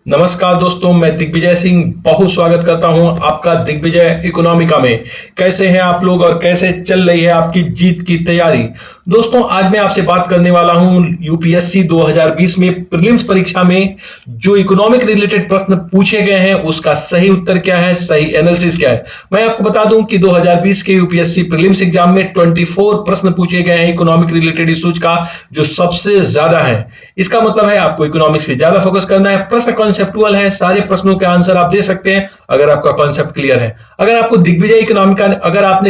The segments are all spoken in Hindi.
नमस्कार दोस्तों, मैं दिग्विजय सिंह बहुत स्वागत करता हूं आपका दिग्विजय इकोनॉमिका में। कैसे हैं आप लोग और कैसे चल रही है आपकी जीत की तैयारी। दोस्तों, आज मैं आपसे बात करने वाला हूं यूपीएससी 2020 में प्रीलिम्स परीक्षा में जो इकोनॉमिक रिलेटेड प्रश्न पूछे गए हैं उसका सही उत्तर क्या है, सही एनालिसिस क्या है। मैं आपको बता दूं कि 2020 के यूपीएससी प्रीलिम्स एग्जाम में 24 प्रश्न पूछे गए हैं इकोनॉमिक रिलेटेड इश्यूज का, जो सबसे ज्यादा है। इसका मतलब है आपको इकोनॉमिक्स पे ज्यादा फोकस करना है। प्रश्न कॉन्सेप्टुअल है, सारे प्रश्नों के आंसर आप दे सकते हैं अगर आपका कॉन्सेप्ट क्लियर है। अगर आपने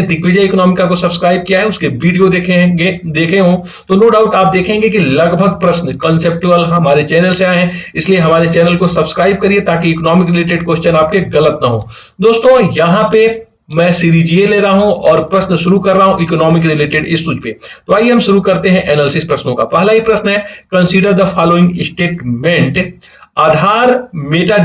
दिग्विजय इकोनॉमिका को सब्सक्राइब किया है, उसके वीडियो देखे हो तो नो डाउट आप देखेंगे कि लगभग प्रश्न कॉन्सेप्टुअल हमारे चैनल से आए हैं। इसलिए हमारे चैनल को सब्सक्राइब करिए ताकि इकोनॉमिक रिलेटेड क्वेश्चन आपके गलत ना हो। दोस्तों, यहां पे मैं सीरीज ये ले रहा हूं और प्रश्न शुरू कर रहा हूं इकोनॉमिक रिलेटेड इश्यूज पे। तो आइए हम शुरू करते हैं एनालिसिस प्रश्नों का। पहला ही प्रश्न है, consider the following statement. Aadhaar meta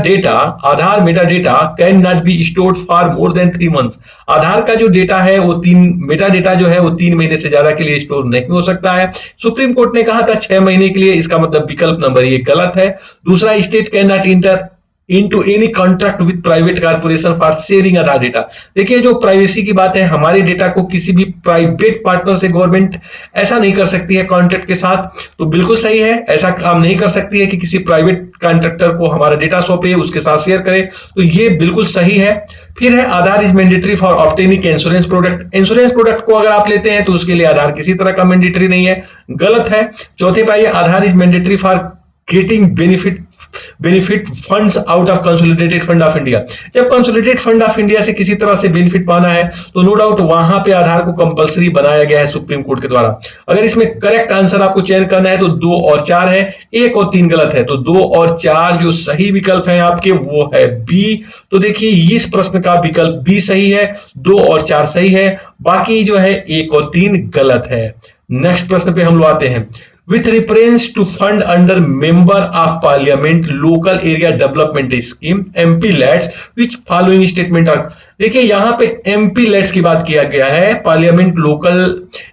data can not be stored for more than 3 months. Aadhaar का जो डेटा है वो मेटा डेटा जो है वो 3 महीने से ज्यादा के लिए स्टोर नहीं हो सकता है। सुप्रीम कोर्ट ने कहा था 6 महीने के लिए। इसका मतलब विकल्प नंबर ये गलत है। दूसरा, state can not inter into any contract with private corporation for sharing Aadhaar data. देखिए, जो प्राइवेसी की बात है, हमारे डेटा को किसी भी प्राइवेट पार्टनर से गवर्नमेंट ऐसा नहीं कर सकती है कॉन्ट्रैक्ट के साथ। तो बिल्कुल सही है, ऐसा काम नहीं कर सकती है कि किसी प्राइवेट कॉन्ट्रैक्टर को हमारा डेटा सौंपे, उसके साथ शेयर करे। तो ये बिल्कुल सही है। फिर है, Aadhaar is mandatory for obtaining insurance product. Insurance product को अगर आप लेते हैं तो उसके लिए आधार किसी तरह का मैंडेटरी नहीं है, गलत है। चौथे पे, Aadhaar is mandatory for getting benefit funds out of consolidated fund of India. जब कंसोलिडेटेड फंड ऑफ इंडिया से किसी तरह से बेनिफिट पाना है तो नो डाउट वहां पे आधार को कंपलसरी बनाया गया है सुप्रीम कोर्ट के द्वारा। अगर इसमें करेक्ट आंसर आपको चयन करना है तो 2 और 4 है, 1 और 3 गलत है। तो 2 और 4 जो सही विकल्प है आपके वो है बी। तो देखिए, इस प्रश्न का विकल्प बी सही है, 2 और 4 सही है, बाकी जो है 1 और 3 गलत है। नेक्स्ट प्रश्न पे हम लोग आते हैं। With reference to fund under member of parliament local area development scheme MPLADS, which following statement are। देखिए, यहां पे MPLADS की बात किया गया है। पार्लियामेंट लोकल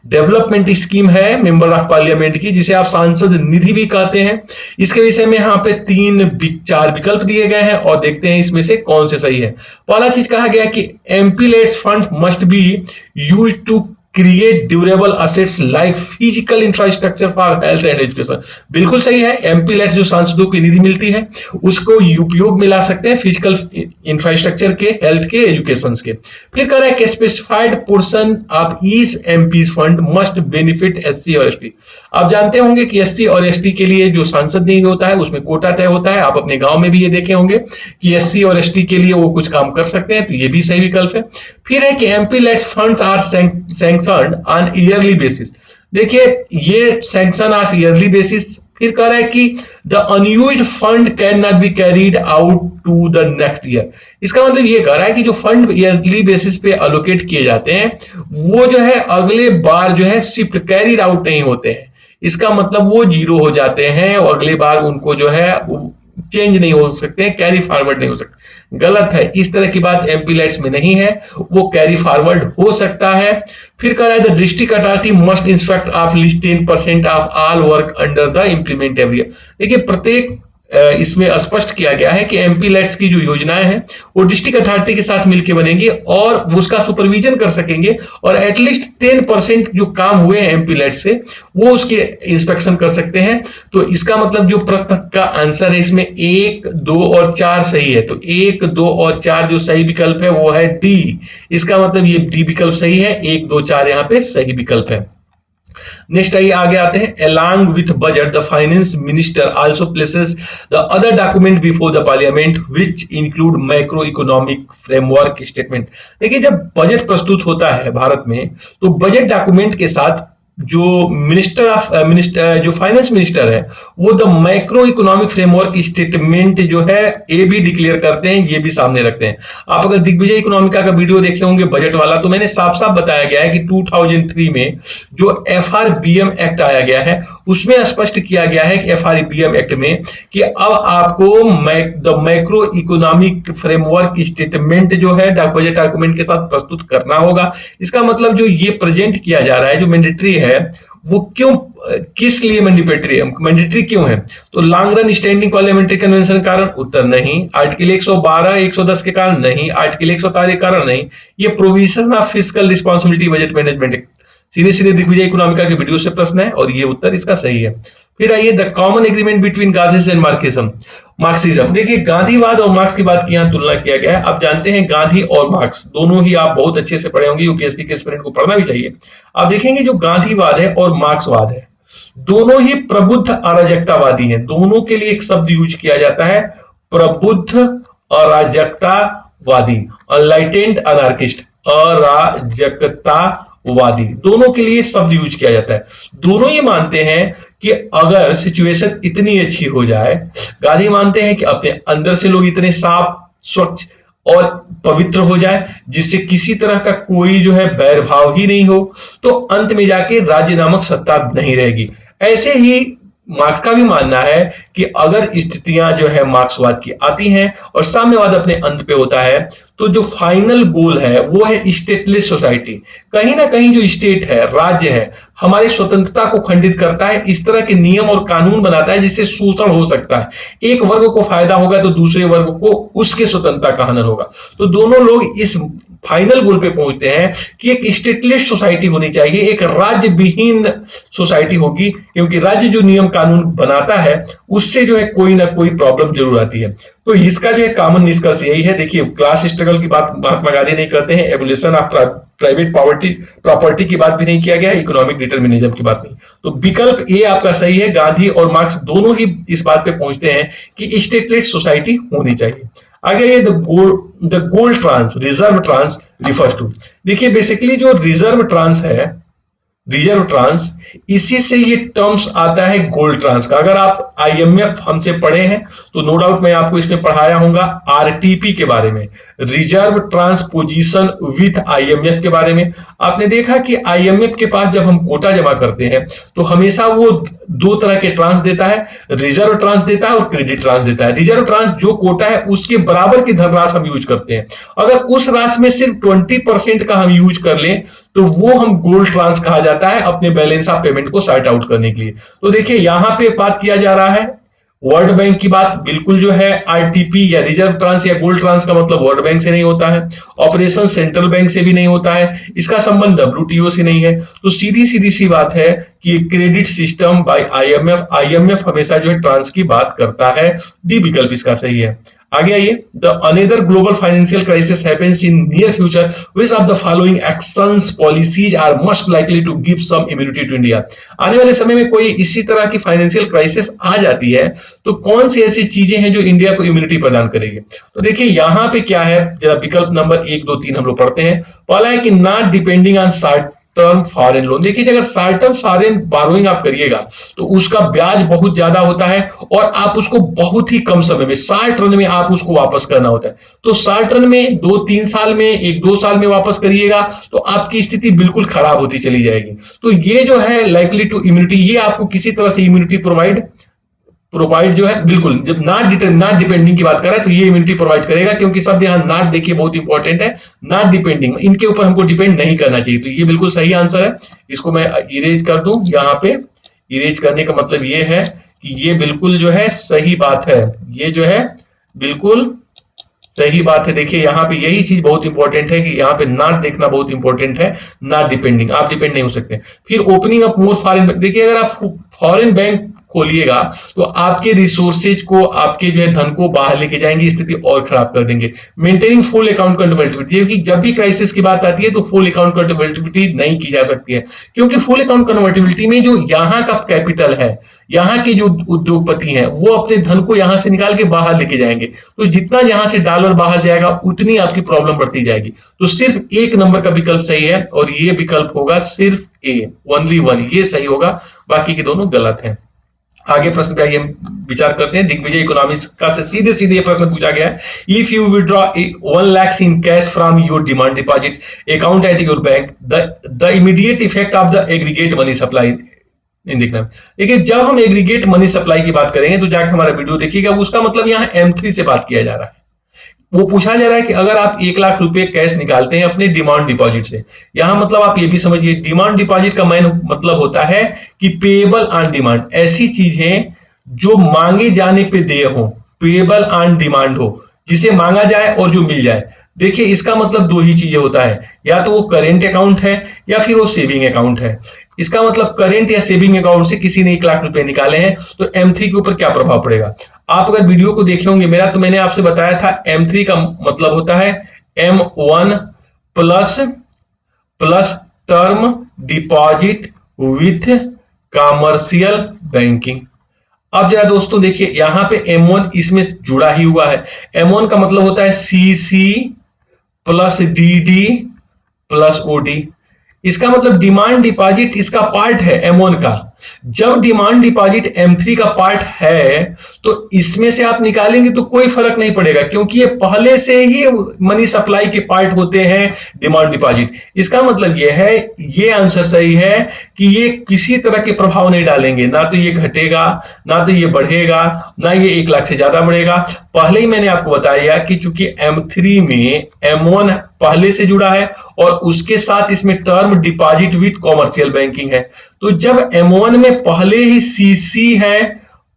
डेवलपमेंट स्कीम है मेंबर ऑफ पार्लियामेंट की, जिसे आप सांसद निधि भी कहते हैं। इसके विषय में यहाँ पे 4 विकल्प दिए गए हैं और देखते हैं इसमें से कौन से सही है। पहला चीज कहा गया कि MPLADS fund must be use to create durable assets like physical infrastructure for health and education. बिल्कुल सही है। एमपीलैट्स जो सांसदों की निधि मिलती है उसको उपयोग में ला सकते हैं फिजिकल इंफ्रास्ट्रक्चर के, हेल्थ के, एजुकेशन के। फिर कह रहा है कि specified portion of each MPs fund must benefit SC और एसटी। आप जानते होंगे कि एससी और एसटी के लिए जो सांसद निधि होता है उसमें कोटा तय होता है। आप अपने गांव में भी ये देखे होंगे कि एससी और एसटी के लिए वो कुछ काम कर सकते हैं, तो ये भी सही विकल्प है। फिर है कि MPLADS funds are sanctioned on yearly basis. देखिए, ये सैंक्शन ऑफ ईयरली बेसिस। फिर कह रहा है कि the unused fund can not be carried out to the next year. इसका मतलब ये कह रहा है कि जो फंड ईयरली बेसिस पे अलोकेट किए जाते हैं वो जो है अगले बार जो है शिफ्ट कैरीड आउट नहीं होते हैं। इसका मतलब वो जीरो हो जाते हैं और अगले बार उनको जो है चेंज नहीं हो सकते हैं, कैरी फॉरवर्ड नहीं हो सकते। गलत है, इस तरह की बात एमपीलैट्स में नहीं है, वो कैरी फॉरवर्ड हो सकता है। फिर कह रहा है the district authority must inspect of least 10% of all work under the implement every year. देखिए, प्रत्येक इसमें स्पष्ट किया गया है कि एमपीलैट्स की जो योजनाएं हैं वो डिस्ट्रिक्ट अथॉरिटी के साथ मिलकर बनेंगी और उसका सुपरविजन कर सकेंगे और एटलीस्ट 10% जो काम हुए हैं एमपीलैट्स से वो उसके इंस्पेक्शन कर सकते हैं। तो इसका मतलब जो प्रश्न का आंसर है इसमें 1, 2 और 4 सही है। तो 1, 2 और 4 जो सही विकल्प है वो है डी। इसका मतलब ये डी विकल्प सही है। 1, 2, 4 यहाँ पे सही विकल्प है। नेक्स्ट आइए आगे आते हैं। along with budget the finance minister also places the other document before the parliament which include macroeconomic framework statement। देखिए, जब बजट प्रस्तुत होता है भारत में तो बजट डॉक्यूमेंट के साथ जो जो फाइनेंस मिनिस्टर है वो the macro economic framework statement जो है ये भी डिक्लेयर करते हैं, ये भी सामने रखते हैं। आप अगर दिग्विजय इकोनॉमिका का वीडियो देखे होंगे बजट वाला, तो मैंने साफ साफ बताया गया है कि 2003 में जो एफआरबीएम एक्ट आया गया है उसमें स्पष्ट किया गया है कि एफआरबीएम एक्ट में कि अब आपको the macro economic framework statement जो है बजट डॉक्यूमेंट के साथ प्रस्तुत करना होगा। इसका मतलब जो ये प्रेजेंट किया जा रहा है, जो मैंडेटरी है, वो क्यों, किस लिए मैंडेटरी क्यों है? तो long run standing parliamentary convention के कारण उत्तर नहीं, आर्टिकल 112 110 के कारण नहीं, आर्टिकल 117 के कारण नहीं, ये provision of fiscal responsibility budget management, सीधे सीधे दिग्विजय इकोनॉमिका के वीडियो से प्रश्न है और ये उत्तर इसका सही है। फिर आइए the common agreement between Gandhi and Marxism. देखिए गांधीवाद और मार्क्स की बात की यहाँ तुलना किया गया है। आप जानते हैं गांधी और मार्क्स दोनों ही आप बहुत अच्छे से पढ़े होंगे, यूपीएससी के स्टूडेंट को पढ़ना भी चाहिए। आप देखेंगे जो गांधीवाद है और मार्क्सवाद है, दोनों ही प्रबुद्ध अराजकतावादी हैं। दोनों के लिए एक शब्द यूज किया जाता है, प्रबुद्ध अराजकतावादी, अनलाइटेंड अनार्किस्ट, अराजकतावादी, दोनों के लिए शब्द यूज किया जाता है। दोनों ये मानते हैं कि अगर सिचुएशन इतनी अच्छी हो जाए, गांधी मानते हैं कि अपने अंदर से लोग इतने साफ, स्वच्छ और पवित्र हो जाए जिससे किसी तरह का कोई जो है बैर भाव ही नहीं हो, तो अंत में जाके राज्य नामक सत्ता नहीं रहेगी। ऐसे ही मार्क्स का भी मानना है कि अगर स्थितियां जो है मार्क्सवाद की आती हैं और साम्यवाद अपने अंत पे होता है, तो जो फाइनल गोल है वो है स्टेटलेस सोसाइटी। कहीं ना कहीं जो स्टेट है, राज्य है, हमारी स्वतंत्रता को खंडित करता है, इस तरह के नियम और कानून बनाता है जिससे शोषण हो सकता है। एक वर्ग को फायदा होगा तो दूसरे वर्ग को उसके स्वतंत्रता का हनन होगा। तो दोनों लोग इस फाइनल गोल पे पहुंचते हैं कि एक स्टेटलेस सोसाइटी होनी चाहिए, एक राज्य विहीन सोसाइटी होगी, क्योंकि राज्य जो नियम कानून बनाता है उससे जो है कोई ना कोई प्रॉब्लम जरूर आती है। तो इसका जो है कॉमन निष्कर्ष यही है। देखिए क्लास स्ट्रगल की बात महात्मा गांधी नहीं करते हैं, एवोल्यूशन ऑफ प्राइवेट प्रॉपर्टी की बात भी नहीं किया गया, इकोनॉमिक डिटर्मिनिज्म की बात नहीं। तो विकल्प ए आपका सही है। गांधी और मार्क्स दोनों ही इस बात पे पहुंचते हैं कि स्टेटलेस सोसाइटी होनी चाहिए। आगे ये the gold tranche, reserve tranche refers to. देखिए बेसिकली जो रिजर्व ट्रांस है, रिजर्व ट्रांस, इसी से ये टर्म्स आता है गोल्ड ट्रांस का। अगर आप आईएमएफ हमसे पढ़े हैं तो नो डाउट मैं आपको इसमें पढ़ाया होगा आरटीपी के बारे में, रिजर्व ट्रांसपोजिशन विथ आईएमएफ के बारे में। आपने देखा कि आईएमएफ के पास जब हम कोटा जमा करते हैं तो हमेशा वो दो तरह के ट्रांस देता है, रिजर्व ट्रांस देता है और क्रेडिट ट्रांस देता है। रिजर्व ट्रांस जो कोटा है उसके बराबर की धनराशि हम यूज करते हैं। अगर उस राशि में सिर्फ 20% का हम यूज कर लें तो वो हम गोल्ड ट्रांस कहा जाता है, अपने बैलेंस ऑफ पेमेंट को सॉर्ट आउट करने के लिए। तो देखिए यहां पे बात किया जा रहा है वर्ल्ड बैंक की बात, बिल्कुल जो है आरटीपी या रिजर्व ट्रांस या गोल्ड ट्रांस का मतलब वर्ल्ड बैंक से नहीं होता है, ऑपरेशन सेंट्रल बैंक से भी नहीं होता है, इसका संबंध डब्ल्यूटीओ से नहीं है। तो सीधी सीधी सी बात है कि credit system by IMF, IMF हमेशा जो है ट्रांस की बात करता है। डी विकल्प इसका सही है। आगे आइए, the another global financial crisis happens in near future, which of the following actions policies are most likely to give some immunity to India. आने वाले समय में कोई इसी तरह की फाइनेंशियल क्राइसिस आ जाती है तो कौन सी ऐसी चीजें हैं जो इंडिया को इम्यूनिटी प्रदान करेगी? तो देखिए यहां पे क्या है, जरा विकल्प नंबर 1 2 3 हम लोग पढ़ते हैं। पहला है कि not depending on short term foreign loan. देखिए अगर शॉर्ट टर्म फॉरेन बोरोइंग आप करिएगा तो उसका ब्याज बहुत ज्यादा होता है और आप उसको बहुत ही कम समय में, शॉर्ट रन में आप उसको वापस करना होता है। तो शॉर्ट रन में 2-3 साल में, 1-2 साल में वापस करिएगा तो आपकी स्थिति बिल्कुल खराब होती चली जाएगी। तो ये जो है लाइकली टू इम्यूनिटी, ये आपको किसी तरह से इम्यूनिटी प्रोवाइड जो है, बिल्कुल जब नॉट डिपेंडिंग की बात कर रहा है तो ये इम्यूनिटी प्रोवाइड करेगा, क्योंकि सब ध्यान नॉट देखिए बहुत इंपॉर्टेंट है, नॉट डिपेंडिंग, इनके ऊपर हमको डिपेंड नहीं करना चाहिए। तो ये बिल्कुल सही आंसर है। इसको मैं इरेज कर दूं, यहां पे इरेज करने का मतलब ये है कि ये बिल्कुल जो है सही बात है, ये जो है बिल्कुल सही बात है। देखिए यहाँ पे यही चीज बहुत इंपॉर्टेंट है कि यहाँ पे नॉट देखना बहुत इंपॉर्टेंट है, नॉट डिपेंडिंग, आप डिपेंड नहीं हो सकते। फिर opening up more foreign bank, देखिए अगर आप फॉरेन बैंक खोलिएगा तो आपके रिसोर्सेज को, आपके जो है धन को बाहर लेके जाएंगे, स्थिति और खराब कर देंगे। मेंटेनिंग फुल अकाउंट कन्वर्टिबिलिटी, जब भी क्राइसिस की बात आती है तो फुल अकाउंट कन्वर्टिबिलिटी नहीं की जा सकती है, क्योंकि फुल अकाउंट कन्वर्टिबिलिटी में जो यहाँ का कैपिटल है, यहाँ के जो उद्योगपति हैं वो अपने धन को यहां से निकाल के बाहर लेके जाएंगे। तो जितना यहां से डॉलर बाहर जाएगा उतनी आपकी प्रॉब्लम बढ़ती जाएगी। तो सिर्फ एक नंबर का विकल्प सही है और ये विकल्प होगा सिर्फ ए, ओनली वन, ये सही होगा, बाकी के दोनों गलत हैं। आगे प्रश्न पे आइए विचार करते हैं। दिग्विजय इकोनॉमिक्स का से सीधे सीधे ये प्रश्न पूछा गया है, if you withdraw 1 lakh in cash from your demand deposit account at your bank, the immediate effect of the aggregate money supply in देखना। देखिए जब हम एग्रीगेट मनी सप्लाई की बात करेंगे तो जाकर हमारा वीडियो देखिएगा, उसका मतलब यहाँ M3 से बात किया जा रहा है। वो पूछा जा रहा है कि अगर आप 1 लाख रुपए कैश निकालते हैं अपने डिमांड डिपॉजिट से, यहां मतलब आप ये भी समझिए, डिमांड डिपॉजिट का मेन मतलब होता है कि पेएबल ऑन डिमांड, ऐसी चीजें जो मांगे जाने पे देय हो, पेएबल ऑन डिमांड हो, जिसे मांगा जाए और जो मिल जाए। देखिए इसका मतलब दो ही चीजें होता है, या तो वो करेंट अकाउंट है या फिर वो सेविंग अकाउंट है। इसका मतलब करेंट या सेविंग अकाउंट से किसी ने 1 लाख रुपए निकाले हैं तो M3 के ऊपर क्या प्रभाव पड़ेगा। आप अगर वीडियो को देखे होंगे मेरा, तो मैंने आपसे बताया था M3 का मतलब होता है M1 plus plus term deposit with commercial banking. अब जरा दोस्तों देखिए यहां पे M1 इसमें जुड़ा ही हुआ है। M1 का मतलब होता है CC plus DD plus OD। इसका मतलब डिमांड डिपॉजिट इसका पार्ट है M1 का। जब डिमांड डिपॉजिट M3 का पार्ट है तो इसमें से आप निकालेंगे तो कोई फर्क नहीं पड़ेगा, क्योंकि ये पहले से ही मनी सप्लाई के पार्ट होते हैं डिमांड डिपॉजिट। इसका मतलब ये है, ये आंसर सही है कि ये किसी तरह के प्रभाव नहीं डालेंगे, ना तो ये घटेगा ना तो ये बढ़ेगा, ना ये 1 लाख से ज्यादा बढ़ेगा। पहले ही मैंने आपको बताया कि चूंकि M3 में M1 पहले से जुड़ा है और उसके साथ इसमें term deposit with commercial banking है, तो जब M1 में पहले ही CC है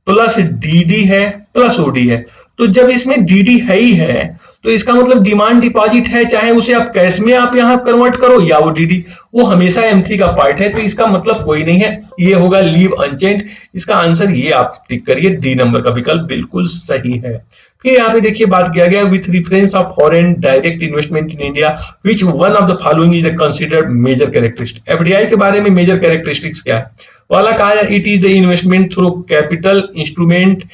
प्लस DD है प्लस OD है, तो जब इसमें DD है ही है तो इसका मतलब डिमांड डिपॉजिट है, चाहे उसे आप कैश में आप यहां कन्वर्ट करो या वो DD, वो हमेशा M3 का पार्ट है, तो इसका मतलब कोई नहीं है, ये होगा लीव अनचेंज। इसका आंसर ये आप टिक करिए, डी नंबर का विकल्प बिल्कुल सही है। फिर यहाँ पे देखिए बात किया गया with reference of foreign direct investment in India which one of the following is considered major characteristic. FDI के बारे में मेजर कैरेक्टरिस्टिक्स क्या है, वाला कहा है it is the investment through capital instrument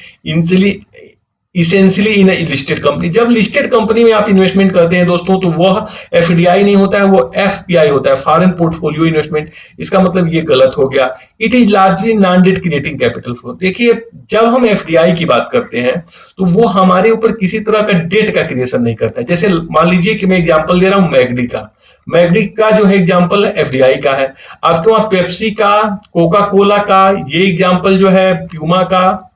essentially in listed company. जब लिस्टेड कंपनी में आप इन्वेस्टमेंट करते हैं दोस्तों तो वह एफडीआई नहीं होता है, वो एफपीआई होता है, फॉरेन पोर्टफोलियो इन्वेस्टमेंट। इसका मतलब ये गलत हो गया। It is largely non debt creating capital flow. देखिए जब हम एफडीआई की बात करते हैं तो वो हमारे ऊपर किसी तरह का डेट का क्रिएशन नहीं करता है। जैसे मान लीजिए कि मैं एग्जांपल दे रहा हूं मैगडी का, मैगडी का जो है एग्जांपल एफडीआई का है। आपके वहां पेप्सी का, कोका कोला का, ये एग्जांपल जो है प्यूमा का,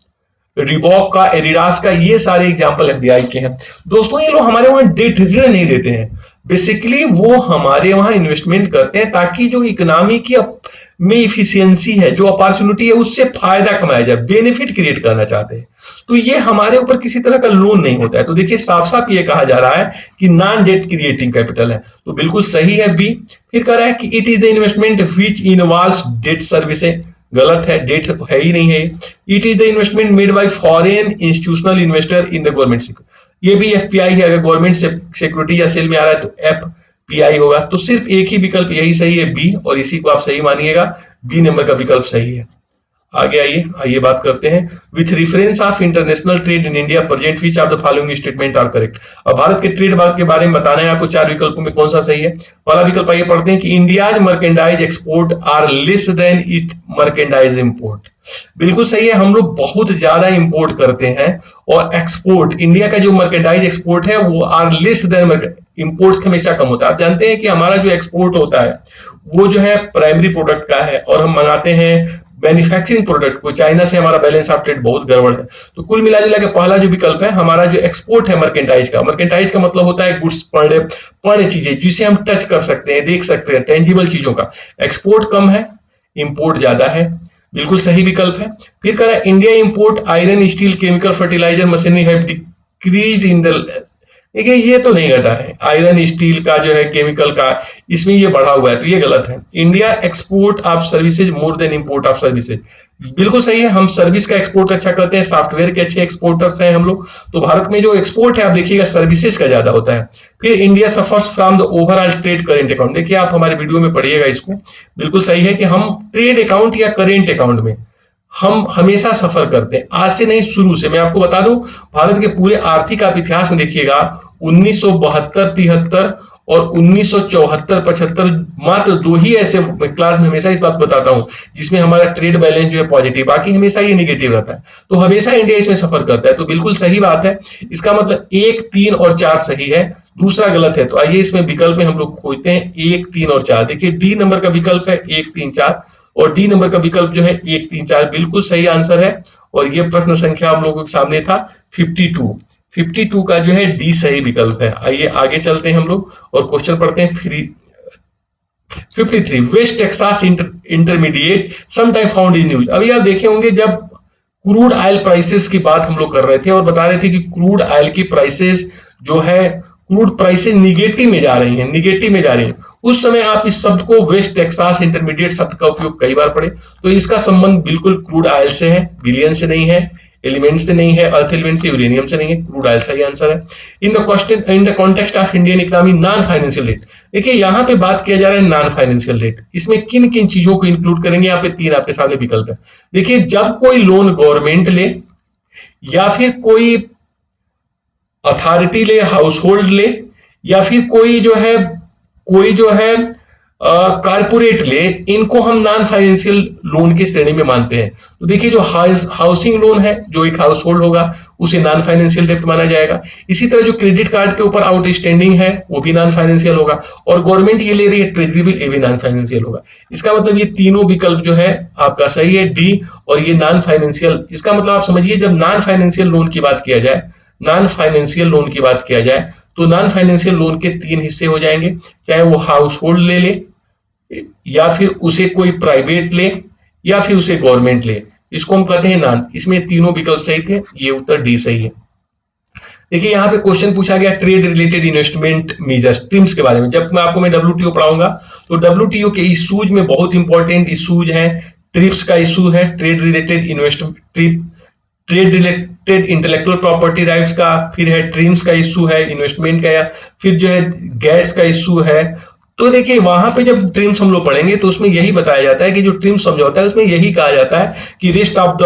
रिबॉक का, एडिडास का, ये सारे एग्जांपल एफडीआई के हैं। दोस्तों ये लोग हमारे वहां डेट ऋण नहीं देते हैं, बेसिकली वो हमारे वहां इन्वेस्टमेंट करते हैं ताकि जो इकोनॉमी की में इफिशियंसी है, जो अपॉर्चुनिटी है, उससे फायदा कमाया जाए, बेनिफिट क्रिएट करना चाहते हैं। तो ये हमारे ऊपर किसी तरह का लोन नहीं होता है। तो देखिए साफ साफ ये कहा जा रहा है कि नॉन डेट क्रिएटिंग कैपिटल है, तो बिल्कुल सही है बी। फिर कह रहा है कि it is the investment which involves debt services. गलत है, डेट है ही नहीं है। It is the investment made by foreign institutional investor in the government security. ये भी एफपीआई है, अगर गवर्नमेंट सिक्योरिटी या सेल में आ रहा है तो एफपीआई होगा। तो सिर्फ एक ही विकल्प यही सही है बी, और इसी को आप सही मानिएगा, बी नंबर का विकल्प सही है। आगे आइए बात करते हैं with reference of international trade in India present which of the following statement are correct. अब भारत के ट्रेड के बारे में बताना है आपको, 4 विकल्पों में कौन सा सही है। पहला विकल्प आइए पढ़ते हैं कि India's merchandise export are less than it merchandise import. बिल्कुल सही है, हम लोग बहुत ज्यादा इंपोर्ट करते हैं और एक्सपोर्ट, इंडिया का जो मर्केंडाइज एक्सपोर्ट है वो आर लेस देन इंपोर्ट्स हमेशा कम होता है। आप जानते हैं कि हमारा जो एक्सपोर्ट होता है वो जो है प्राइमरी प्रोडक्ट का है, और हम मंगाते हैं मैन्युफैक्चरिंग प्रोडक्ट को। चाइना से हमारा बैलेंस ऑफ ट्रेड बहुत गड़बड़ है। तो कुल मिला जुला के पहला जो विकल्प है हमारा जो एक्सपोर्ट है मर्केंटाइज का, मर्केंटाइज का मतलब होता है गुड्स पढ़े चीजें जिसे हम टच कर सकते हैं, देख सकते हैं, टेंजिबल चीजों का। एक्सपोर्ट कम है, इंपोर्ट ज्यादा है, बिल्कुल सही विकल्प है। फिर कह रहा है India import iron steel chemical fertiliser machinery have decreased in the. देखिए ये तो नहीं घटा है, आयरन स्टील का जो है केमिकल का, इसमें ये बढ़ा हुआ है, तो ये गलत है। India export of services more than import of services, बिल्कुल सही है। हम सर्विस का एक्सपोर्ट अच्छा करते हैं, सॉफ्टवेयर के अच्छे एक्सपोर्टर्स हैं हम लोग। तो भारत में जो एक्सपोर्ट है आप देखिएगा सर्विसेज का ज्यादा होता है। फिर India suffers from the overall trade current account. देखिए आप हमारे वीडियो में पढ़िएगा इसको, बिल्कुल सही है कि हम ट्रेड अकाउंट या करेंट अकाउंट में हम हमेशा सफर करते हैं, आज से नहीं शुरू से। मैं आपको बता दूं भारत के पूरे आर्थिक आप इतिहास में देखिएगा 1972-73 और 1974-75 मात्र 2 ही ऐसे क्लास में हमेशा इस बात बताता हूं जिसमें हमारा ट्रेड बैलेंस जो है पॉजिटिव, बाकी हमेशा ये नेगेटिव रहता है। तो हमेशा इंडिया इसमें सफर करता है, तो बिल्कुल सही बात है। इसका मतलब 1, 3 और 4 सही है, दूसरा गलत है। तो आइए इसमें विकल्प में हम लोग खोजते हैं 1, 3 और 4। देखिए डी नंबर का विकल्प है 1, 3, 4, और डी नंबर का विकल्प जो है 1, 3, 4 बिल्कुल सही आंसर है। और ये प्रश्न संख्या हम लोगों के सामने था 52 52 का जो है डी सही विकल्प है। आइए आगे चलते हैं हम लोग और क्वेश्चन पढ़ते हैं। 53 West Texas intermediate sometime found in news. अभी आप देखे होंगे जब क्रूड ऑयल प्राइसेस की बात हम लोग कर रहे थे और बता रहे थे कि क्रूड ऑयल की प्राइसेस जो है क्रूड प्राइसेस निगेटिव में जा रही हैं, निगेटिव में जा रही हैं, उस समय आप इस शब्द को वेस्ट टेक्सास इंटरमीडिएट शब्द का उपयोग कई बार पढ़े। तो इसका संबंध बिल्कुल क्रूड ऑयल से है, बिलियन से नहीं है, एलिमेंट से नहीं है, अर्थ एलिमेंट से, यूरेनियम से नहीं है, क्रूड ऑयल सही आंसर है। In the context of Indian economy non financial debt, देखिए यहाँ पे बात किया जा रहा है नॉन फाइनेंशियल डेट, इसमें किन किन चीजों को इंक्लूड करेंगे, यहाँ पे तीन आपके सामने विकल्प है। देखिए जब कोई लोन गवर्नमेंट ले या फिर कोई अथॉरिटी ले, हाउस होल्ड ले, या फिर कोई जो है कारपोरेट ले, इनको हम नॉन फाइनेंशियल लोन की श्रेणी में मानते हैं। तो देखिए जो हाउसिंग लोन है, जो एक हाउस होल्ड होगा, उसे नॉन फाइनेंशियल डेब्ट माना जाएगा। इसी तरह जो क्रेडिट कार्ड के ऊपर आउटस्टैंडिंग है वो भी नॉन फाइनेंशियल होगा, और गवर्नमेंट ये ले रही है ट्रेजरी बिल, ये भी नॉन फाइनेंशियल होगा। इसका मतलब ये तीनों विकल्प जो है आपका सही है, डी, और ये नॉन फाइनेंशियल। इसका मतलब आप समझिए जब नॉन फाइनेंशियल लोन की बात किया जाए, नॉन फाइनेंशियल लोन की बात किया जाए तो नॉन फाइनेंशियल लोन के तीन हिस्से हो जाएंगे, चाहे वो हाउस होल्ड ले या फिर उसे कोई प्राइवेट ले या फिर उसे गवर्नमेंट ले, इसको हम कहते हैं नॉन। इसमें तीनों विकल्प सही थे, ये उत्तर डी सही है। देखिए यहाँ पे क्वेश्चन पूछा गया trade related investment measures, TRIMS के बारे में। जब मैं डब्ल्यूटीओ पढ़ाऊंगा तो डब्ल्यूटीओ के इशूज में बहुत इंपॉर्टेंट इशूज हैं, ट्रिप्स का इशू है, trade related trade related intellectual property rights का, फिर है ट्रिम्स का इशू है, इन्वेस्टमेंट का, या फिर जो है गैस का इशू है। तो देखिए वहां पे जब ट्रिम्स हम लोग पढ़ेंगे तो उसमें यही बताया जाता है कि जो ट्रिम्स समझौता है उसमें यही कहा जाता है कि रेस्ट ऑफ द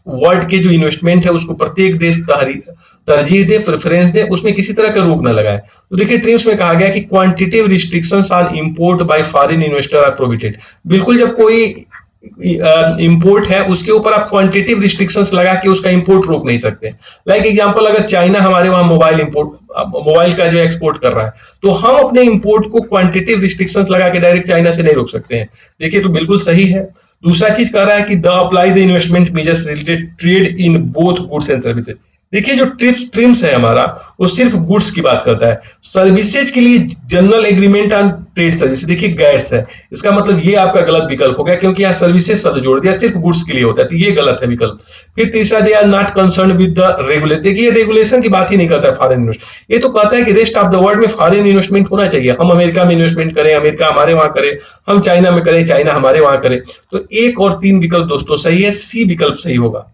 वर्ल्ड के जो इन्वेस्टमेंट है उसको प्रत्येक देश तरजीह दे, प्रेफरेंस दे, उसमें किसी तरह का रोक ना लगाए। तो देखिए ट्रिम्स में कहा गया कि quantitative restrictions on import by foreign investor are prohibited. बिल्कुल जब कोई इंपोर्ट है उसके ऊपर आप क्वांटिटेटिव रिस्ट्रिक्शंस लगा के उसका इंपोर्ट रोक नहीं सकते। लाइक एग्जांपल, अगर चाइना हमारे वहां मोबाइल का जो एक्सपोर्ट कर रहा है तो हम अपने इंपोर्ट को क्वांटिटेटिव रिस्ट्रिक्शंस लगा के डायरेक्ट चाइना से नहीं रोक सकते हैं। देखिए तो बिल्कुल सही है। दूसरा चीज कह रहा है कि the apply the investment measures related trade in both goods and services. देखिए जो ट्रिम्स है हमारा वो सिर्फ गुड्स की बात करता है, सर्विसेज के लिए general agreement on trade service, देखिए गैस है, इसका मतलब ये आपका गलत विकल्प हो गया क्योंकि यहाँ सर्विसेज शब्द जोड़ दिया, सिर्फ गुड्स के लिए होता है, तो ये गलत है विकल्प। फिर तीसरा, they are not concern with the regulation, देखिए रेगुलेशन की बात ही नहीं करता है फॉरेन इन्वेस्टमेंट, ये तो कहता है कि रेस्ट ऑफ द वर्ल्ड में फॉरेन इन्वेस्टमेंट होना चाहिए, हम अमेरिका में इन्वेस्टमेंट करें, अमेरिका हमारे वहां करे, हम चाइना में करें, चाइना हमारे वहां करे। तो एक और तीन विकल्प दोस्तों सही है, सी विकल्प सही होगा,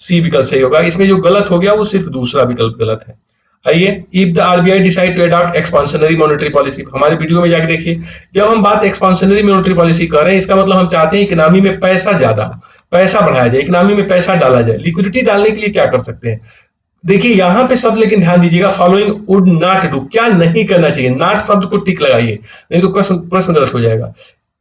सी विकल्प सही होगा। इसमें जो गलत हो गया वो सिर्फ दूसरा विकल्प गलत है। आइए, if the RBI decide to adopt expansionary monetary policy, हमारे वीडियो में जाके देखिए, जब हम बात एक्सपांशनरी मॉनेटरी पॉलिसी कर रहे हैं इसका मतलब हम चाहते हैं इकोनॉमी में पैसा बढ़ाया जाए, इकोनॉमी में पैसा डाला जाए। लिक्विडिटी डालने के लिए क्या कर सकते हैं, देखिए यहां पे सब लेकिन ध्यान दीजिएगा, फॉलोइंग वुड नॉट डू, क्या नहीं करना चाहिए, नॉट शब्द को टिक लगाइए नहीं तो प्रश्न गलत हो जाएगा।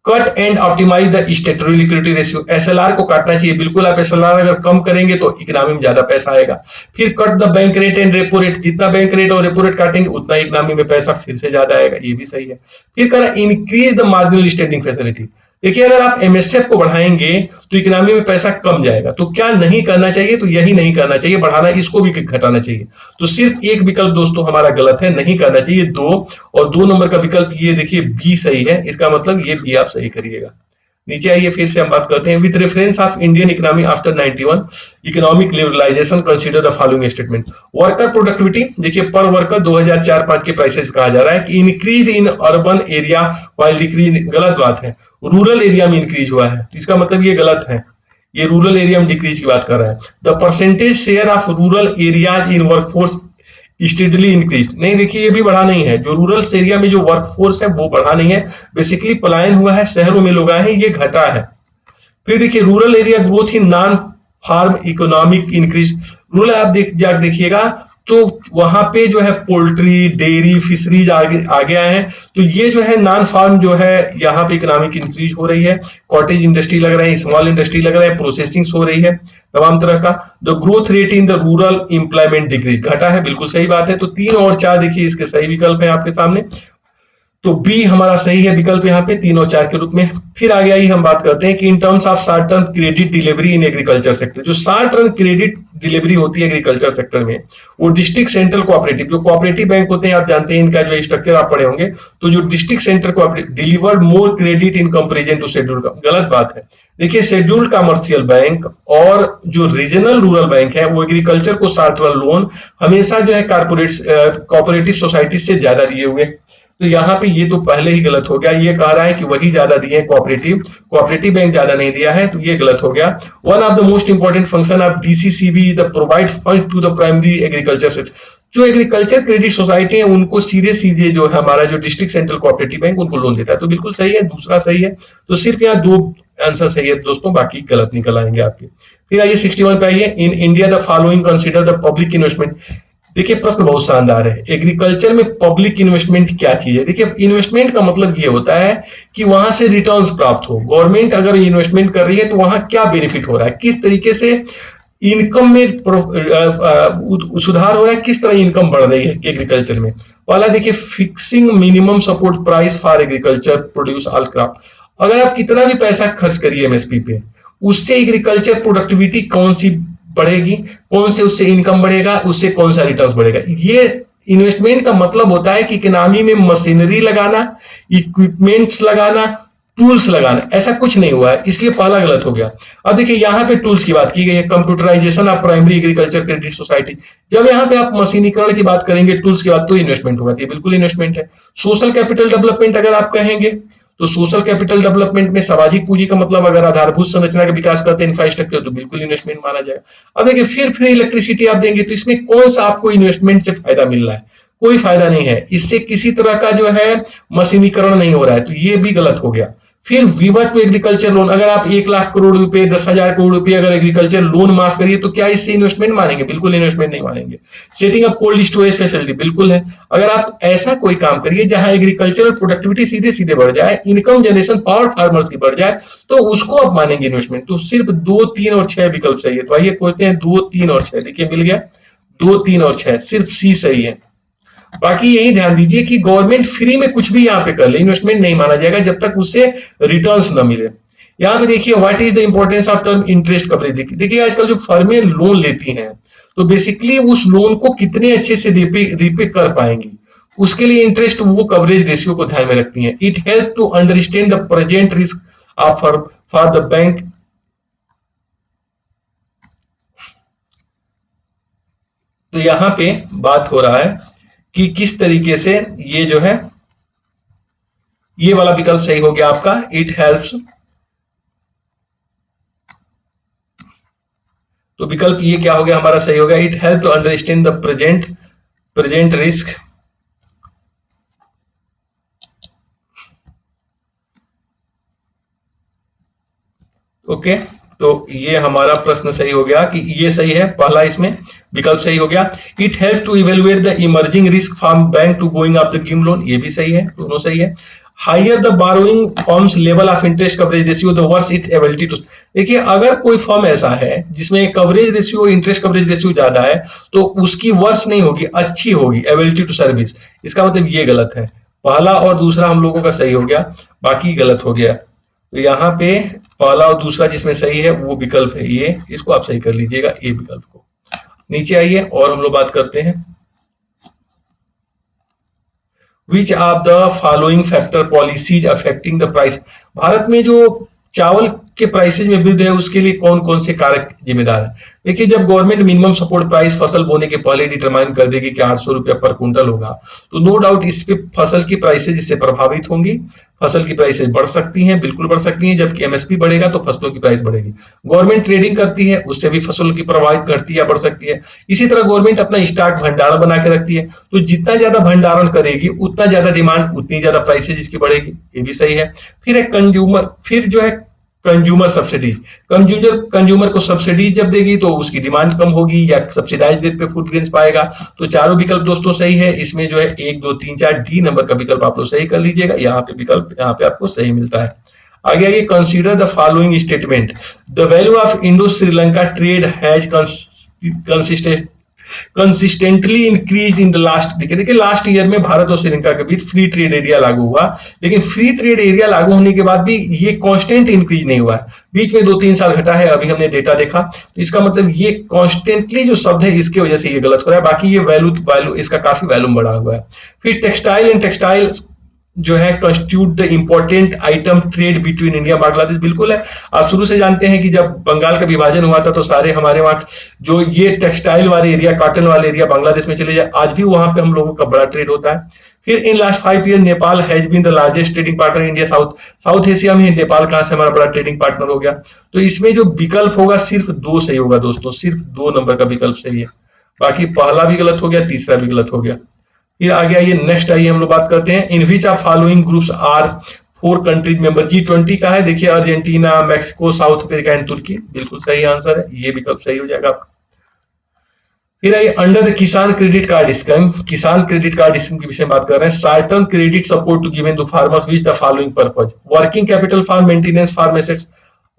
Cut and optimise the statutory liquidity ratio, SLR को काटना चाहिए, बिल्कुल आप एसएलआर अगर कम करेंगे तो इकोनॉमी में ज्यादा पैसा आएगा। फिर cut the bank rate and repo rate, जितना बैंक रेट और रेपो रेट काटेंगे उतना इकोनॉमी में पैसा फिर से ज्यादा आएगा, ये भी सही है। फिर करा increase the marginal standing facility, देखिए अगर आप एमएसएफ को बढ़ाएंगे तो इकोनॉमी में पैसा कम जाएगा, तो क्या नहीं करना चाहिए, तो यही नहीं करना चाहिए, बढ़ाना, इसको भी घटाना चाहिए। तो सिर्फ एक विकल्प दोस्तों हमारा गलत है, नहीं करना चाहिए, दो, और 2 नंबर का विकल्प ये देखिए बी सही है, इसका मतलब ये बी आप सही करिएगा। नीचे आइए फिर से हम बात करते हैं, with reference of Indian economy after 91 economic liberalisation consider the following statement. Worker productivity, देखिए पर वर्कर 2004-5 के प्राइसेस कहा जा रहा है कि increase in urban area while decrease, गलत बात है, रूरल एरिया में इंक्रीज हुआ है, तो इसका मतलब ये गलत है, ये रूरल एरिया में डिक्रीज की बात कर रहा है। The percentage share of rural areas in workforce steadily increase, नहीं देखिए ये भी बढ़ा नहीं है, जो रूरल एरिया में जो वर्कफोर्स है वो बढ़ा नहीं है, बेसिकली पलायन हुआ है, शहरों में लोग आए हैं, ये घटा है। फिर देखिए rural area growth in non farm economic increase, rural आप देखिएगा तो वहां पे जो है पोल्ट्री, डेयरी, फिशरीज आगे आए हैं, तो ये जो है नॉन फार्म जो है यहाँ पे इकोनॉमिक इंक्रीज हो रही है, कॉटेज इंडस्ट्री लग रहा है, स्मॉल इंडस्ट्री लग रहा है, प्रोसेसिंग हो रही है तमाम तरह का। The growth rate in the rural employment decrease, घटा है, बिल्कुल सही बात है। तो 3 और 4 देखिए इसके सही विकल्प है आपके सामने। तो बी हमारा सही है विकल्प यहाँ पे 3 और 4 के रूप में। फिर आगे आई हम बात करते हैं कि in terms of short term credit delivery in agriculture sector, जो शॉर्ट टर्म क्रेडिट डिलीवरी होती है एग्रीकल्चर सेक्टर में, वो डिस्ट्रिक्ट सेंट्रल कोऑपरेटिव, जो कोऑपरेटिव बैंक होते हैं आप जानते हैं इनका जो स्ट्रक्चर आप पढ़े होंगे, तो जो district central cooperative delivered more credit in comparison to schedule, का गलत बात है। देखिए शेड्यूल्ड कमर्शियल बैंक और जो रीजनल रूरल बैंक है वो एग्रीकल्चर को शॉर्ट टर्म लोन हमेशा जो है कोऑपरेटिव सोसाइटी से ज्यादा दिए हुए। तो यहाँ पे ये तो पहले ही गलत हो गया, ये कह रहा है कि वही ज्यादा दिए कोऑपरेटिव बैंक ज्यादा नहीं दिया है, तो ये गलत हो गया। One of the most important function of DCCB the provide fund to the primary agriculture sector, जो एग्रीकल्चर क्रेडिट सोसाइटी है उनको सीधे सीधे जो है हमारा जो डिस्ट्रिक्ट सेंट्रल कोऑपरेटिव बैंक उनको लोन देता है। तो बिल्कुल सही है, दूसरा सही है। तो सिर्फ यहाँ 2 आंसर सही है दोस्तों, बाकी गलत निकल आएंगे आपके। फिर आइए 61 पे आइए, in India the following consider the public investment. देखिए प्रश्न बहुत शानदार है, एग्रीकल्चर में पब्लिक इन्वेस्टमेंट क्या चीज है। देखिए इन्वेस्टमेंट का मतलब ये होता है कि वहां से रिटर्न्स प्राप्त हो, गवर्नमेंट अगर इन्वेस्टमेंट कर रही है तो वहां क्या बेनिफिट हो रहा है, किस तरीके से इनकम में सुधार हो रहा है, किस तरह इनकम बढ़ रही है एग्रीकल्चर में। पहला देखिए fixing minimum support price for agriculture produce all crop, अगर आप कितना भी पैसा खर्च करिए एमएसपी पे, उससे एग्रीकल्चर प्रोडक्टिविटी कौन सी बढ़ेगी, कौन से उससे इनकम बढ़ेगा, उससे कौन सा रिटर्न्स बढ़ेगा। ये इन्वेस्टमेंट का मतलब होता है कि इकोनॉमी में मशीनरी लगाना, इक्विपमेंट्स लगाना, टूल्स लगाना, ऐसा कुछ नहीं हुआ है, इसलिए पहला गलत हो गया। अब देखिए यहाँ पे टूल्स की बात की गई है, computerisation of primary agriculture credit society, जब यहाँ पे आप मशीनीकरण की बात करेंगे टूल्स की बात, तो इन्वेस्टमेंट होगा, ये बिल्कुल इन्वेस्टमेंट है। सोशल कैपिटल डेवलपमेंट अगर आप कहेंगे तो सोशल कैपिटल डेवलपमेंट में सामाजिक पूंजी का मतलब अगर आधारभूत संरचना का विकास करते हैं इंफ्रास्ट्रक्चर, तो बिल्कुल इन्वेस्टमेंट माना जाएगा। अब देखिए फिर फ्री इलेक्ट्रिसिटी आप देंगे तो इसमें कौन सा आपको इन्वेस्टमेंट से फायदा मिल रहा है, कोई फायदा नहीं है, इससे किसी तरह का जो है मशीनीकरण नहीं हो रहा है, तो ये भी गलत हो गया। फिर विवर टू एग्रीकल्चर लोन, अगर आप 1 लाख करोड़ रुपए 10,000 करोड़ रुपए अगर एग्रीकल्चर लोन माफ करिए तो क्या इससे इन्वेस्टमेंट मानेंगे, बिल्कुल इन्वेस्टमेंट नहीं मानेंगे। Setting up cold storage facility बिल्कुल है, अगर आप ऐसा कोई काम करिए जहां एग्रीकल्चरल प्रोडक्टिविटी सीधे सीधे बढ़ जाए, इनकम जनरेशन पावर फार्मर्स की बढ़ जाए, तो उसको आप मानेंगे इन्वेस्टमेंट। तो सिर्फ 2, 3 और 6 विकल्प सही है। तो आइए खोजते हैं 2, 3 और 6, देखिए मिल गया 2, 3 और 6, सिर्फ सी सही है। बाकी यही ध्यान दीजिए कि गवर्नमेंट फ्री में कुछ भी यहाँ पे कर ले, इन्वेस्टमेंट नहीं माना जाएगा जब तक उससे रिटर्न्स न मिले। यहाँ पे देखिए what is the importance of term interest coverage. देखिए आजकल जो फर्में लोन लेती हैं तो बेसिकली उस लोन को कितने अच्छे से रिपे कर पाएंगी, उसके लिए इंटरेस्ट वो कवरेज रेशियो को ध्यान में रखती हैं। It help to understand the present risk of for the bank. तो यहाँ पे बात हो रहा है कि किस तरीके से ये जो है, ये वाला विकल्प सही हो गया आपका, इट हेल्प्स। तो विकल्प ये क्या हो गया हमारा सही हो गया, it help to understand the present risk. Okay तो ये हमारा प्रश्न सही हो गया कि ये सही है, पहला इसमें विकल्प सही हो गया। It help to evaluate the emerging risk from bank to going up the गिम लोन, ये भी सही है, दोनों सही है। Higher the borrowing firms level of interest coverage ratio the worse it ability to. देखिए अगर कोई फर्म ऐसा है जिसमें coverage ratio interest coverage ratio ज्यादा है तो उसकी वर्स नहीं होगी, अच्छी होगी एबिलिटी टू सर्विस, इसका मतलब ये गलत है। पहला और दूसरा हम लोगों का सही हो गया, बाकी गलत हो गया। तो यहाँ पे पहला और दूसरा जिसमें सही है वो विकल्प है ये, इसको आप सही कर लीजिएगा ए विकल्प को। नीचे आइए और हम लोग बात करते हैं विच of the following factor policies affecting the price. Bharat में जो चावल के प्राइसेज में वृद्धि है उसके लिए कौन कौन से कारक जिम्मेदार है। देखिए जब गवर्नमेंट मिनिमम सपोर्ट प्राइस फसल बोने के पहले डिटरमाइन कर देगी कि 800 रुपया पर क्विंटल होगा, तो नो डाउट इस पे फसल की प्राइसेज इससे प्रभावित होंगी, फसल की प्राइसेज बढ़ सकती हैं, बिल्कुल बढ़ सकती हैं। जबकि एमएसपी बढ़ेगा तो फसलों की प्राइस बढ़ेगी। गवर्नमेंट ट्रेडिंग करती है, उससे भी फसल की प्रभावित करती है या बढ़ सकती है। इसी तरह गवर्नमेंट अपना स्टॉक भंडारण बना के रखती है, तो जितना ज्यादा भंडारण करेगी उतना ज्यादा डिमांड, उतनी ज्यादा प्राइसेज इसकी बढ़ेगी, ये भी सही है। फिर एक कंज्यूमर, फिर जो है कंज्यूमर सब्सिडीज, कंज्यूमर को सब्सिडीज जब देगी तो उसकी डिमांड कम होगी या सब्सिडाइज रेट पे फूड ग्रेन्स पाएगा। तो चारों विकल्प दोस्तों सही है। इसमें जो है 1, 2, 3, 4 डी नंबर का विकल्प आप लोग सही कर लीजिएगा, यहाँ पे विकल्प यहाँ पे आपको सही मिलता है। आगे आइए, consider the following statement. The value of Indo Sri Lanka trade has consistent consistently increase in the last decade. देखिए लास्ट ईयर में भारत और श्रीलंका के बीच फ्री ट्रेड एरिया लागू हुआ, लेकिन फ्री ट्रेड एरिया लागू होने के बाद भी ये कांस्टेंट इंक्रीज नहीं हुआ है, बीच में 2-3 साल घटा है, अभी हमने डेटा देखा, तो इसका मतलब ये कॉन्स्टेंटली जो शब्द है इसकी वजह से ये गलत हो रहा है, बाकी ये वैल्यू वैल्यू इसका काफी वैल्यूम बढ़ा हुआ है। फिर टेक्सटाइल एंड टेक्सटाइल जो है constitute the important item trade between India Bangladesh, बिल्कुल है। आप शुरू से जानते हैं कि जब बंगाल का विभाजन हुआ था तो सारे हमारे वहां जो ये टेक्सटाइल वाले एरिया, कॉटन वाले एरिया बांग्लादेश में चले जाए, आज भी वहां पे हम लोगों का बड़ा ट्रेड होता है। फिर in last 5 year Nepal has been the largest trading partner India South Asia में। नेपाल कहां से हमारा बड़ा ट्रेडिंग पार्टनर हो गया, तो इसमें जो विकल्प होगा सिर्फ 2 सही होगा दोस्तों, सिर्फ 2 नंबर का विकल्प सही है, बाकी पहला भी गलत हो गया, तीसरा भी गलत हो गया। फिर आगे आइए नेक्स्ट आइए हम लोग बात करते हैं, in which of following groups are 4 countries member. G20 का है, देखिए Argentina, Mexico, South Africa and तुर्की, बिल्कुल सही आंसर है, ये विकल्प सही हो जाएगा आपका। फिर आइए under the Kisan credit card scheme, Kisan credit card scheme के विषय में बात कर रहे हैं। Short term credit support to given to farmers which the following purpose, working capital for maintenance farm assets,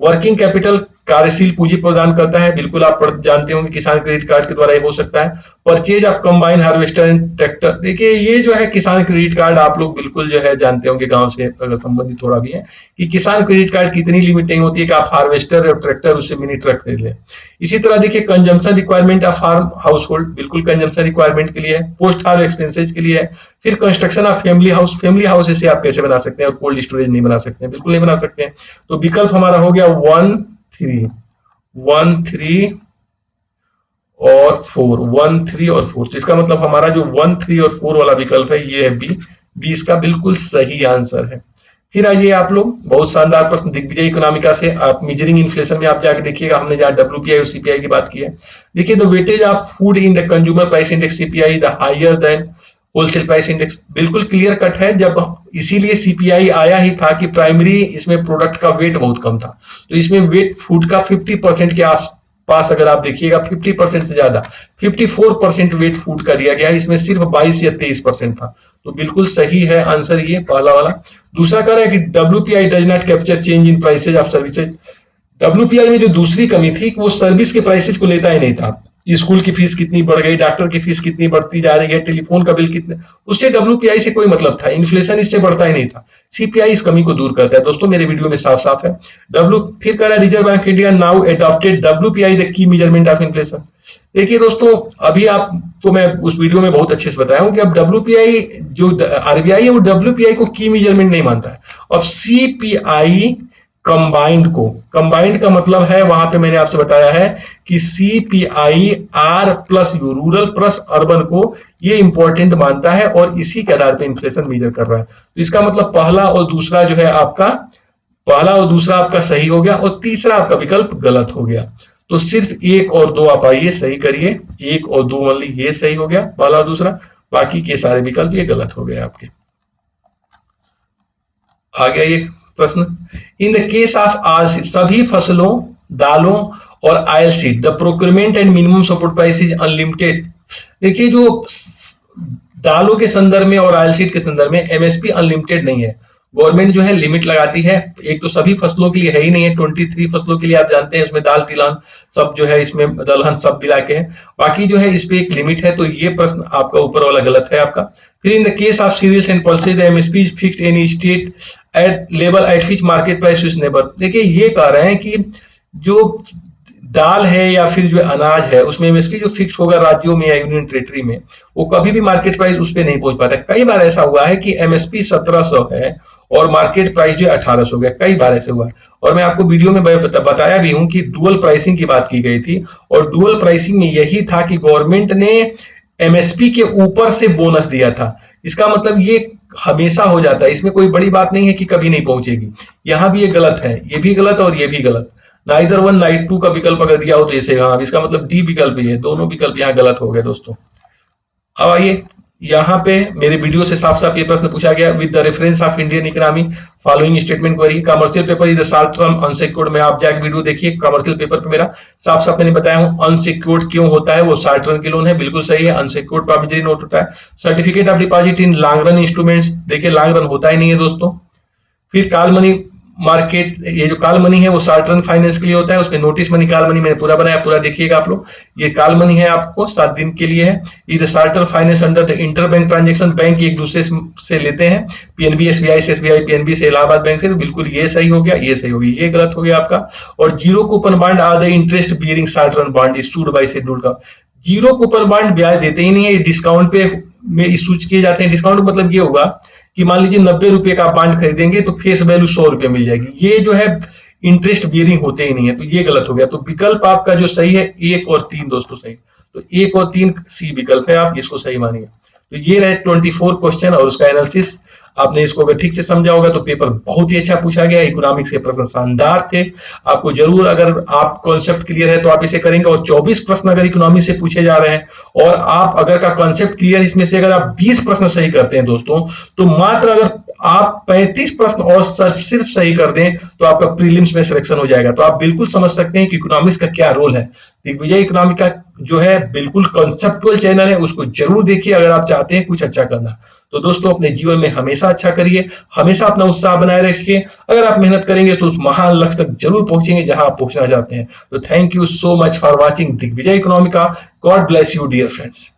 working capital कार्यशील पूंजी प्रदान करता है, बिल्कुल आप जानते होंगे किसान क्रेडिट कार्ड के द्वारा ये हो सकता है। Purchase of combine harvester and tractor, देखिए ये जो है किसान क्रेडिट कार्ड आप लोग बिल्कुल जो है जानते होंगे, गांव से अगर संबंधित थोड़ा भी है, कि किसान क्रेडिट कार्ड की इतनी लिमिट नहीं होती है कि आप हार्वेस्टर और ट्रैक्टर उससे मिनी ट्रक खरीद लें। इसी तरह देखिए consumption requirement of farm household, बिल्कुल कंजम्पशन रिक्वायरमेंट के लिए है। पोस्ट हार्वेस्ट एक्सपेंसेज के लिए है। फिर कंस्ट्रक्शन ऑफ फैमिली हाउस इसे आप कैसे बना सकते हैं और कोल्ड स्टोरेज नहीं बना सकते हैं, बिल्कुल नहीं बना सकते हैं। तो विकल्प हमारा हो गया 1, 3 और 4, 1, 3 और 4, तो इसका मतलब हमारा जो 1, 3 और 4 वाला विकल्प है ये है बी इसका बिल्कुल सही आंसर है। फिर आइए आप लोग बहुत शानदार प्रश्न दिग्विजय इकोनॉमिका से, आप मेजरिंग इन्फ्लेशन में आप जाके देखिएगा, हमने जहां WPI और CPI की बात की है। देखिए the weightage of food in the consumer price index CPI the higher than wholesale price index, बिल्कुल क्लियर कट है, जब इसीलिए CPI आया ही था कि प्राइमरी इसमें प्रोडक्ट का वेट बहुत कम था, तो इसमें वेट फूड का 50% के आसपास अगर आप देखिएगा, 50% से ज्यादा 54% वेट फूड का दिया गया है, इसमें सिर्फ 22 या 23% था, तो बिल्कुल सही है आंसर ये पहला वाला। दूसरा कह रहा है कि WPI does not capture change in prices of services, WPI में जो दूसरी कमी थी वो सर्विस के प्राइसेज को लेता ही नहीं था, स्कूल की फीस कितनी बढ़ गई, डॉक्टर की फीस कितनी बढ़ती जा रही है, टेलीफोन का बिल कितने, उससे WPI से कोई मतलब था, इन्फ्लेशन इससे बढ़ता ही नहीं था। CPI इस कमी को दूर करता है दोस्तों, मेरे वीडियो में साफ साफ है। फिर कह रहा है reserve bank India now adopted WPI the key measurement of inflation. देखिए दोस्तों अभी आपको मैं उस वीडियो में बहुत अच्छे से बताया हूं कि अब WPI जो RBI है वो WPI को की मेजरमेंट नहीं मानता है, अब CPI कंबाइंड को, कंबाइंड का मतलब है वहां पे मैंने आपसे बताया है कि CPI R plus you, rural plus urban को ये इंपॉर्टेंट मानता है और इसी के आधार पे इन्फ्लेशन मेजर कर रहा है। तो इसका मतलब पहला और दूसरा जो है आपका, पहला और दूसरा आपका सही हो गया और तीसरा आपका विकल्प गलत हो गया। तो सिर्फ 1 और 2 आप आइए सही करिए, 1 और 2 ओनली ये सही हो गया पहला और दूसरा, बाकी के सारे विकल्प ये गलत हो गए आपके। आ गया ये प्रश्न, इन द केस ऑफ आज सभी फसलों, दालों और oil seed the procurement and minimum support price is unlimited. देखिए जो दालों के संदर्भ में और ऑयल सीड के संदर्भ में MSP अनलिमिटेड नहीं है, गवर्नमेंट जो है लिमिट लगाती है। एक तो सभी फसलों के लिए है ही नहीं है, 23 फसलों के लिए आप जानते हैं उसमें दाल तिलहन सब जो है इसमें दलहन सब मिला के है, बाकी जो है इस पे एक लिमिट है, तो ये प्रश्न आपका ऊपर वाला गलत है आपका। फिर in the case of cereals and pulses the MSP is fixed in state at level at which market price is neighbour. देखिए ये कह रहे हैं कि जो दाल है या फिर जो अनाज है उसमें MSP जो फिक्स होगा राज्यों में या यूनियन टेरिटरी में, वो कभी भी मार्केट प्राइस उस पर नहीं पहुंच पाता। कई बार ऐसा हुआ है कि MSP 1700 है और मार्केट प्राइस जो 1800 गया, कई बार ऐसे हुआ है। और मैं आपको वीडियो में बताया भी हूं कि डुअल प्राइसिंग की बात की गई थी, और डुअल प्राइसिंग में यही था कि गवर्नमेंट ने MSP के ऊपर से बोनस दिया था। इसका मतलब ये हमेशा हो जाता है, इसमें कोई बड़ी बात नहीं है कि कभी नहीं पहुंचेगी। यहां भी ये गलत है, ये भी गलत और ये भी गलत, नाइदर 1 नाइट 2 का विकल्प अगर दिया हो तो ऐसे, हाँ इसका मतलब डी विकल्प ही है, दोनों विकल्प यहाँ गलत हो गए दोस्तों। अब आइए यहाँ पे मेरे वीडियो से साफ साफ ये प्रश्न पूछा गया, with the reference of Indian economy following statement query, commercial paper is a short term unsecured. में आप जाके वीडियो देखिए, कमर्शियल पेपर पे मेरा साफ साफ मैंने बताया हूँ अनसिक्योर्ड क्यों होता है, वो शॉर्ट टर्म की लोन है, बिल्कुल सही है, अनसिक्योर्ड प्रॉमिसरी नोट होता है। Certificate of deposit in long run instruments, देखिए लॉन्ग रन होता ही नहीं है दोस्तों। फिर कॉल मनी मार्केट, ये जो कॉल मनी है वो शॉर्ट रन फाइनेंस के लिए होता है, उसमें नोटिस मनी कॉल मनी मैंने पूरा बनाया, पूरा देखिएगा आप लोग। ये कॉल मनी है आपको 7 दिन के लिए है। ये short run finance under inter bank transaction, bank एक दूसरे से लेते हैं, पीएनबी एसबीआई से, एसबीआई पीएनबी से, इलाहाबाद बैंक से, तो बिल्कुल ये सही हो गया, ये सही हो गया, ये गलत हो गया आपका। और zero coupon bond are the interest bearing short run bond issued by scheduled का, जीरो कूपन बॉन्ड ब्याज देते ही नहीं है, डिस्काउंट पे में इशू किए जाते हैं। डिस्काउंट मतलब ये होगा कि मान लीजिए 90 रुपए का बॉन्ड खरीदेंगे तो फेस वैल्यू 100 रुपए मिल जाएगी, ये जो है इंटरेस्ट बियरिंग होते ही नहीं है, तो ये गलत हो गया। तो विकल्प आपका जो सही है 1 और 3 दोस्तों सही, तो 1 और 3 सी विकल्प है, आप इसको सही मानिए। तो ये रहे 24 क्वेश्चन और उसका एनालिसिस। आपने इसको अगर ठीक से समझा होगा तो पेपर बहुत ही अच्छा पूछा गया, इकोनॉमिक्स के प्रश्न शानदार थे। आपको जरूर, अगर आप कॉन्सेप्ट क्लियर है तो आप इसे करेंगे, और 24 प्रश्न अगर इकोनॉमिक्स से पूछे जा रहे हैं और आप अगर का कॉन्सेप्ट क्लियर, इसमें से अगर आप 20 प्रश्न सही करते हैं दोस्तों, तो मात्र अगर आप 35 प्रश्न और सिर्फ सही कर दें तो आपका प्रीलिम्स में सिलेक्शन हो जाएगा। तो आप बिल्कुल समझ सकते हैं कि इकोनॉमिक्स का क्या रोल है। दिग्विजय इकोनॉमिक का जो है बिल्कुल कॉन्सेप्टुअल चैनल है, उसको जरूर देखिए अगर आप चाहते हैं कुछ अच्छा करना। तो दोस्तों अपने जीवन में हमेशा अच्छा करिए, हमेशा अपना उत्साह बनाए रखिए। अगर आप मेहनत करेंगे तो उस महान लक्ष्य तक जरूर पहुंचेंगे जहां आप पहुंचना चाहते हैं। तो thank you so much for watching Digvijay Economica. God bless you dear friends.